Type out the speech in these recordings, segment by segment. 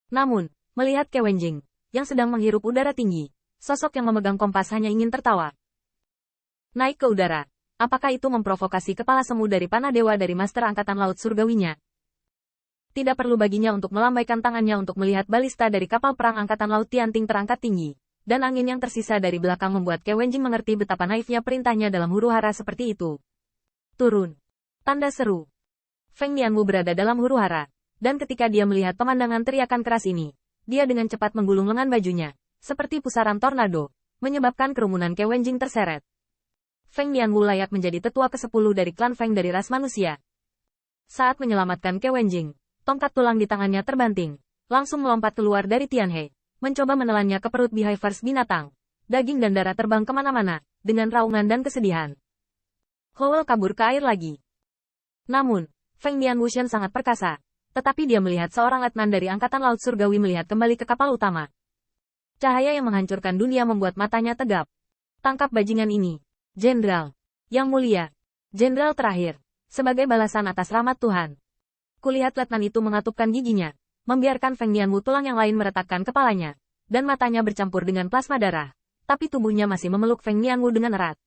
Namun, melihat Ke Wenjing, yang sedang menghirup udara tinggi, sosok yang memegang kompas hanya ingin tertawa. Naik ke udara. Apakah itu memprovokasi kepala semu dari panah dewa dari Master Angkatan Laut Surgawinya? Tidak perlu baginya untuk melambaikan tangannya untuk melihat balista dari kapal perang Angkatan Laut Tianting terangkat tinggi, dan angin yang tersisa dari belakang membuat Ke Wenjing mengerti betapa naifnya perintahnya dalam huru-hara seperti itu. Turun. Tanda seru. Feng Nianwu berada dalam huru-hara, dan ketika dia melihat pemandangan teriakan keras ini, dia dengan cepat menggulung lengan bajunya, seperti pusaran tornado, menyebabkan kerumunan Ke Wenjing terseret. Feng Nianwu layak menjadi tetua ke-10 dari klan Feng dari ras manusia. Saat menyelamatkan Ke Wenjing, tongkat tulang di tangannya terbanting, langsung melompat keluar dari Tianhe, mencoba menelannya ke perut behavers binatang. Daging dan darah terbang kemana-mana, dengan raungan dan kesedihan. Howell kabur ke air lagi. Namun, Feng Nianwu sangat perkasa, tetapi dia melihat seorang letnan dari Angkatan Laut Surgawi melihat kembali ke kapal utama. Cahaya yang menghancurkan dunia membuat matanya tegap. Tangkap bajingan ini. Jenderal. Yang mulia. Jenderal terakhir. Sebagai balasan atas rahmat Tuhan. Kulihat letnan itu mengatupkan giginya, membiarkan Feng Nianwu tulang yang lain meretakkan kepalanya, dan matanya bercampur dengan plasma darah, tapi tubuhnya masih memeluk Feng Nianwu dengan erat.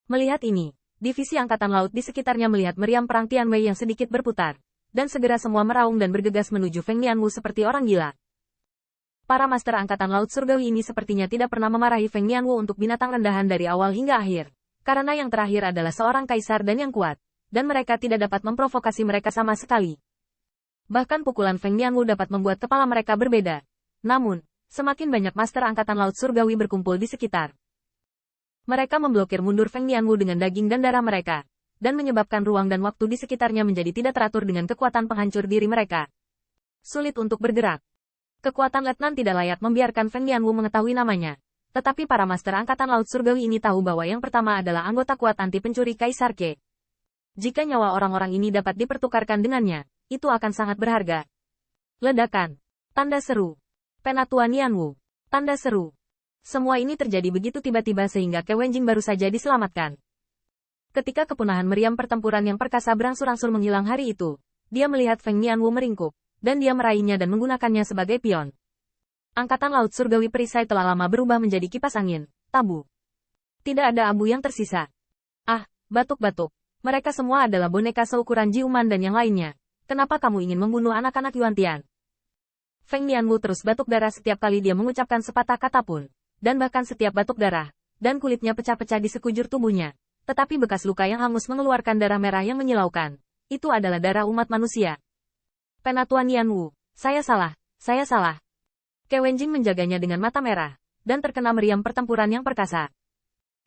Melihat ini, divisi Angkatan Laut di sekitarnya melihat meriam perang Tianwei yang sedikit berputar, dan segera semua meraung dan bergegas menuju Feng Nianwu seperti orang gila. Para Master Angkatan Laut Surgawi ini sepertinya tidak pernah memarahi Feng Nianwu untuk binatang rendahan dari awal hingga akhir, karena yang terakhir adalah seorang kaisar dan yang kuat, dan mereka tidak dapat memprovokasi mereka sama sekali. Bahkan pukulan Feng Nianwu dapat membuat kepala mereka berbeda. Namun, semakin banyak Master Angkatan Laut Surgawi berkumpul di sekitar. Mereka memblokir mundur Feng Nianwu dengan daging dan darah mereka, dan menyebabkan ruang dan waktu di sekitarnya menjadi tidak teratur dengan kekuatan penghancur diri mereka. Sulit untuk bergerak. Kekuatan letnan tidak layak membiarkan Feng Nianwu mengetahui namanya. Tetapi para Master Angkatan Laut Surgawi ini tahu bahwa yang pertama adalah anggota kuat anti pencuri Kaisar Ke. Jika nyawa orang-orang ini dapat dipertukarkan dengannya, itu akan sangat berharga. Ledakan. Tanda seru. Penatua Nianwu. Tanda seru. Semua ini terjadi begitu tiba-tiba sehingga Ke Wenjing baru saja diselamatkan. Ketika kepunahan meriam pertempuran yang perkasa berangsur-angsur menghilang hari itu, dia melihat Feng Nianwu meringkuk, dan dia meraihnya dan menggunakannya sebagai pion. Angkatan Laut Surgawi perisai telah lama berubah menjadi kipas angin, tabu. Tidak ada abu yang tersisa. Ah, batuk-batuk. Mereka semua adalah boneka seukuran Jiuman dan yang lainnya. Kenapa kamu ingin membunuh anak-anak Yuantian? Feng Nianwu terus batuk darah setiap kali dia mengucapkan sepatah kata pun. Dan bahkan setiap batuk darah, dan kulitnya pecah-pecah di sekujur tubuhnya. Tetapi bekas luka yang hangus mengeluarkan darah merah yang menyilaukan. Itu adalah darah umat manusia. Penatua Nianwu, saya salah. Ke Wenjing menjaganya dengan mata merah, dan terkena meriam pertempuran yang perkasa.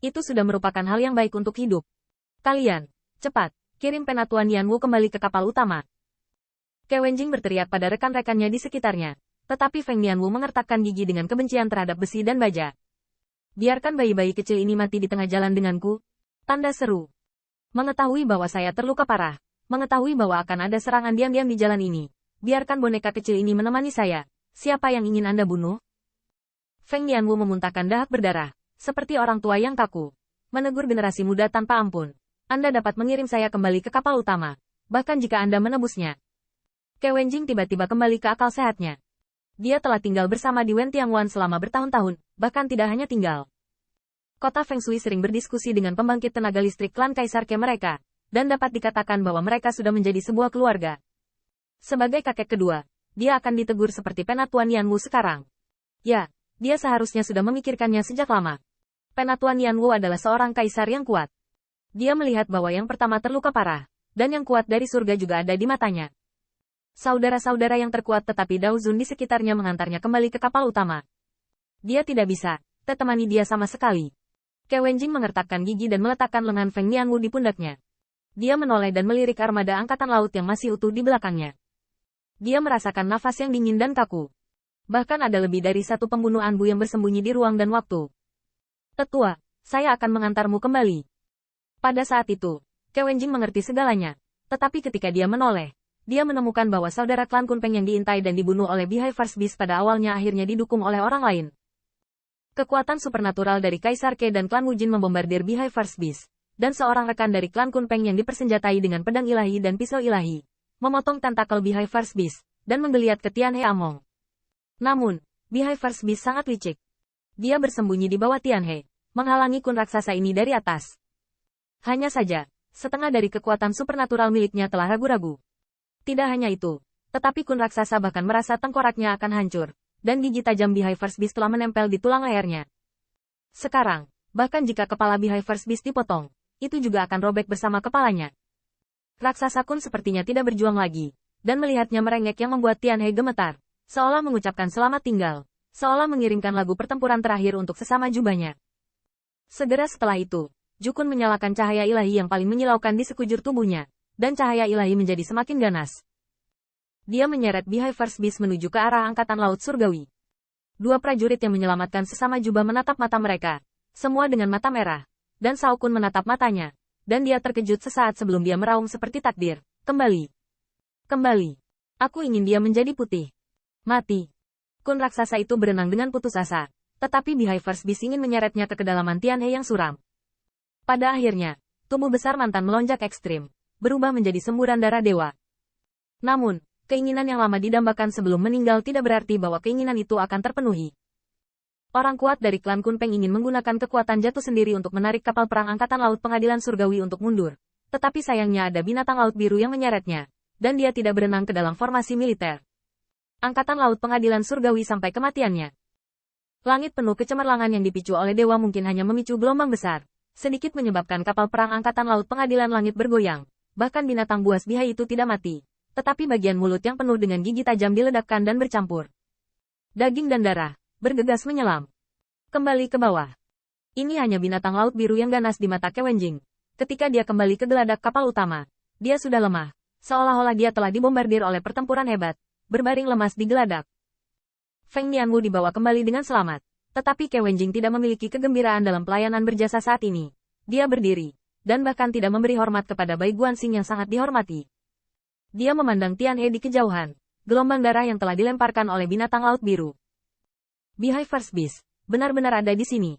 Itu sudah merupakan hal yang baik untuk hidup. Kalian, cepat, kirim Penatua Nianwu kembali ke kapal utama. Ke Wenjing berteriak pada rekan-rekannya di sekitarnya, tetapi Feng Nianwu mengertakkan gigi dengan kebencian terhadap besi dan baja. Biarkan bayi-bayi kecil ini mati di tengah jalan denganku. Tanda seru. Mengetahui bahwa saya terluka parah. Mengetahui bahwa akan ada serangan diam-diam di jalan ini. Biarkan boneka kecil ini menemani saya. Siapa yang ingin Anda bunuh? Feng Nianwu memuntahkan dahak berdarah, seperti orang tua yang kaku. Menegur generasi muda tanpa ampun. Anda dapat mengirim saya kembali ke kapal utama. Bahkan jika Anda menebusnya. Ke Wenjing tiba-tiba kembali ke akal sehatnya. Dia telah tinggal bersama di Wen Tiangwan selama bertahun-tahun, bahkan tidak hanya tinggal. Kota Feng Shui sering berdiskusi dengan pembangkit tenaga listrik klan Kaisar Ke mereka, dan dapat dikatakan bahwa mereka sudah menjadi sebuah keluarga. Sebagai kakek kedua, dia akan ditegur seperti Penatua Nianwu sekarang. Ya, dia seharusnya sudah memikirkannya sejak lama. Penatua Nianwu adalah seorang kaisar yang kuat. Dia melihat bahwa yang pertama terluka parah, dan yang kuat dari surga juga ada di matanya. Saudara-saudara yang terkuat tetapi Dao Zun di sekitarnya mengantarnya kembali ke kapal utama. Dia tidak bisa temani dia sama sekali. Ke Wenjing mengertakkan gigi dan meletakkan lengan Feng Nianwu di pundaknya. Dia menoleh dan melirik armada angkatan laut yang masih utuh di belakangnya. Dia merasakan nafas yang dingin dan kaku. Bahkan ada lebih dari satu pembunuh Anbu yang bersembunyi di ruang dan waktu. Tetua, saya akan mengantarmu kembali. Pada saat itu, Ke Wenjing mengerti segalanya. Tetapi ketika dia menoleh, dia menemukan bahwa saudara klan Kunpeng yang diintai dan dibunuh oleh Behavers Beast pada awalnya akhirnya didukung oleh orang lain. Kekuatan supernatural dari Kaisar Ke dan klan Wujin membombardir Behavers Beast. Dan seorang rekan dari klan Kunpeng yang dipersenjatai dengan pedang ilahi dan pisau ilahi, memotong tentakel Behavers Beast, dan menggeliat ke Tianhe Among. Namun, Behavior's Beast sangat licik. Dia bersembunyi di bawah Tianhe, menghalangi kun raksasa ini dari atas. Hanya saja, setengah dari kekuatan supernatural miliknya telah ragu-ragu. Tidak hanya itu, tetapi kun raksasa bahkan merasa tengkoraknya akan hancur, dan gigi tajam Behavior's Beast telah menempel di tulang lehernya. Sekarang, bahkan jika kepala Behavior's Beast dipotong, itu juga akan robek bersama kepalanya. Raksasa kun sepertinya tidak berjuang lagi, dan melihatnya merengek yang membuat Tianhe gemetar, seolah mengucapkan selamat tinggal, seolah mengirimkan lagu pertempuran terakhir untuk sesama jubahnya. Segera setelah itu, Jukun menyalakan cahaya ilahi yang paling menyilaukan di sekujur tubuhnya, dan cahaya ilahi menjadi semakin ganas. Dia menyeret Behavior's Beast menuju ke arah angkatan laut surgawi. Dua prajurit yang menyelamatkan sesama jubah menatap mata mereka, semua dengan mata merah, dan Shao Kun menatap matanya, dan dia terkejut sesaat sebelum dia meraung seperti takdir. Kembali. Kembali. Aku ingin dia menjadi putih. Mati. Kun raksasa itu berenang dengan putus asa, tetapi Behavior's Beast ingin menyeretnya ke kedalaman Tianhe yang suram. Pada akhirnya, tubuh besar mantan melonjak ekstrim, berubah menjadi semburan darah dewa. Namun, keinginan yang lama didambakan sebelum meninggal tidak berarti bahwa keinginan itu akan terpenuhi. Orang kuat dari klan Kunpeng ingin menggunakan kekuatan jatuh sendiri untuk menarik kapal perang Angkatan Laut Pengadilan Surgawi untuk mundur, tetapi sayangnya ada binatang laut biru yang menyeretnya, dan dia tidak berenang ke dalam formasi militer. Angkatan Laut Pengadilan Surgawi sampai kematiannya. Langit penuh kecemerlangan yang dipicu oleh dewa mungkin hanya memicu gelombang besar, sedikit menyebabkan kapal perang Angkatan Laut Pengadilan Langit bergoyang, bahkan binatang buas bihai itu tidak mati, tetapi bagian mulut yang penuh dengan gigi tajam diledakkan dan bercampur. Daging dan darah bergegas menyelam. Kembali ke bawah. Ini hanya binatang laut biru yang ganas di mata Kewenjing. Ketika dia kembali ke geladak kapal utama, dia sudah lemah, seolah-olah dia telah dibombardir oleh pertempuran hebat, berbaring lemas di geladak. Feng Nianwu dibawa kembali dengan selamat, tetapi Kewenjing tidak memiliki kegembiraan dalam pelayanan berjasa saat ini. Dia berdiri, dan bahkan tidak memberi hormat kepada Bai Guanxing yang sangat dihormati. Dia memandang Tianhe di kejauhan, gelombang darah yang telah dilemparkan oleh binatang laut biru. Behavior's Beast benar-benar ada di sini,